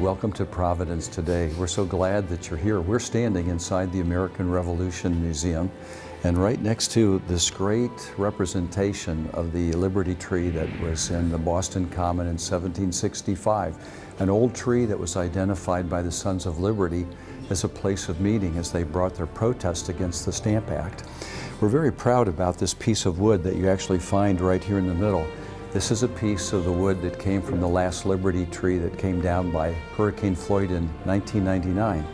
Welcome to Providence today. We're so glad that you're here. We're standing inside the American Revolution Museum, and right next to this great representation of the Liberty tree that was in the Boston Common in 1765, an old tree that was identified by the Sons of Liberty as a place of meeting as they brought their protest against the Stamp Act. We're very proud about this piece of wood that you actually find right here in the middle. This is a piece of the wood that came from the last Liberty tree that came down by Hurricane Floyd in 1999.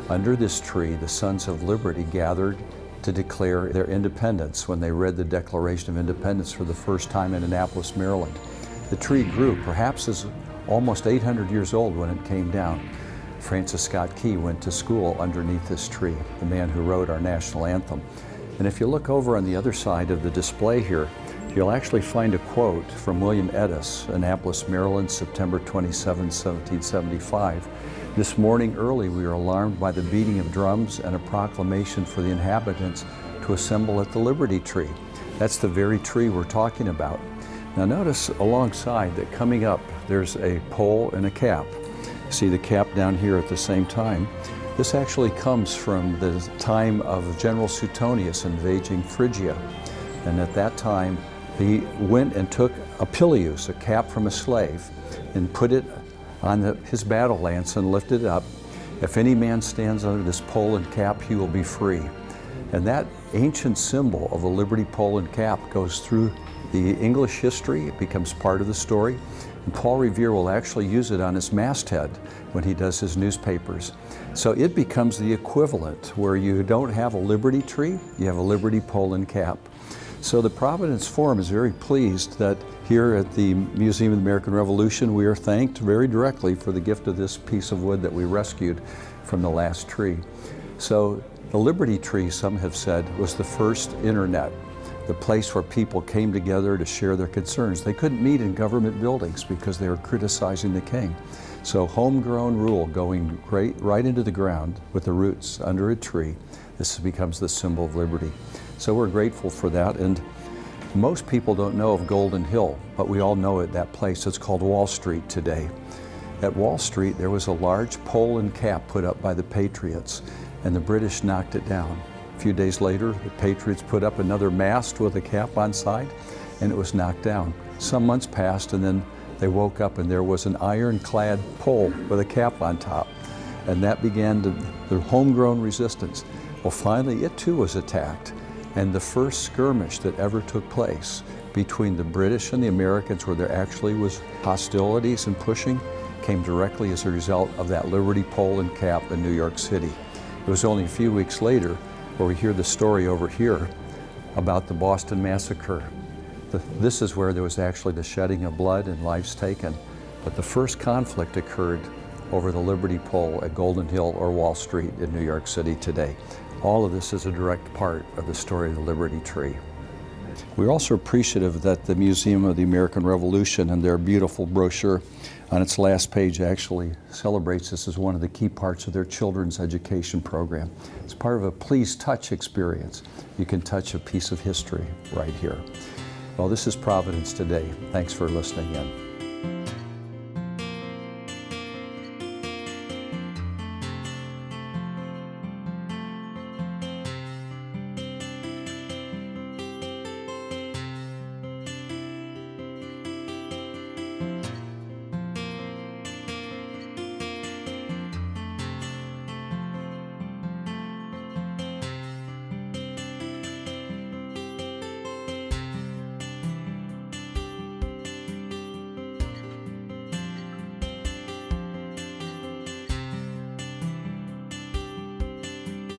Under this tree, the Sons of Liberty gathered to declare their independence when they read the Declaration of Independence for the first time in Annapolis, Maryland. The tree grew, perhaps as almost 800 years old when it came down. Francis Scott Key went to school underneath this tree, the man who wrote our national anthem. And if you look over on the other side of the display here, you'll actually find a quote from William Edis, Annapolis, Maryland, September 27, 1775. This morning early we were alarmed by the beating of drums and a proclamation for the inhabitants to assemble at the Liberty tree. That's the very tree we're talking about. Now notice alongside that coming up there's a pole and a cap. See the cap down here at the same time. This actually comes from the time of General Suetonius invading Phrygia. And at that time, he went and took a pileus, a cap from a slave, and put it on his battle lance and lifted it up. If any man stands under this pole and cap, he will be free. And that ancient symbol of a liberty pole and cap goes through the English history. It becomes part of the story. And Paul Revere will actually use it on his masthead when he does his newspapers. So it becomes the equivalent where you don't have a liberty tree, you have a liberty pole and cap. So the Providence Forum is very pleased that here at the Museum of the American Revolution we are thanked very directly for the gift of this piece of wood that we rescued from the last tree. So the Liberty tree, some have said, was the first internet, the place where people came together to share their concerns. They couldn't meet in government buildings because they were criticizing the king. So homegrown rule going right into the ground with the roots under a tree, this becomes the symbol of liberty. So we're grateful for that, and most people don't know of Golden Hill, but we all know it, that place. It's called Wall Street today. At Wall Street there was a large pole and cap put up by the Patriots, and the British knocked it down. A few days later the Patriots put up another mast with a cap on side, and it was knocked down. Some months passed, and then they woke up and there was an ironclad pole with a cap on top, and that began the homegrown resistance. Well, finally it too was attacked. And the first skirmish that ever took place between the British and the Americans, where there actually was hostilities and pushing, came directly as a result of that Liberty pole and cap in New York City. It was only a few weeks later where we hear the story over here about the Boston Massacre. This is where there was actually the shedding of blood and lives taken. But the first conflict occurred over the Liberty pole at Golden Hill or Wall Street in New York City today. All of this is a direct part of the story of the Liberty tree. We're also appreciative that the Museum of the American Revolution and their beautiful brochure on its last page actually celebrates this as one of the key parts of their children's education program. It's part of a Please Touch experience. You can touch a piece of history right here. Well, this is Providence Today. Thanks for listening in.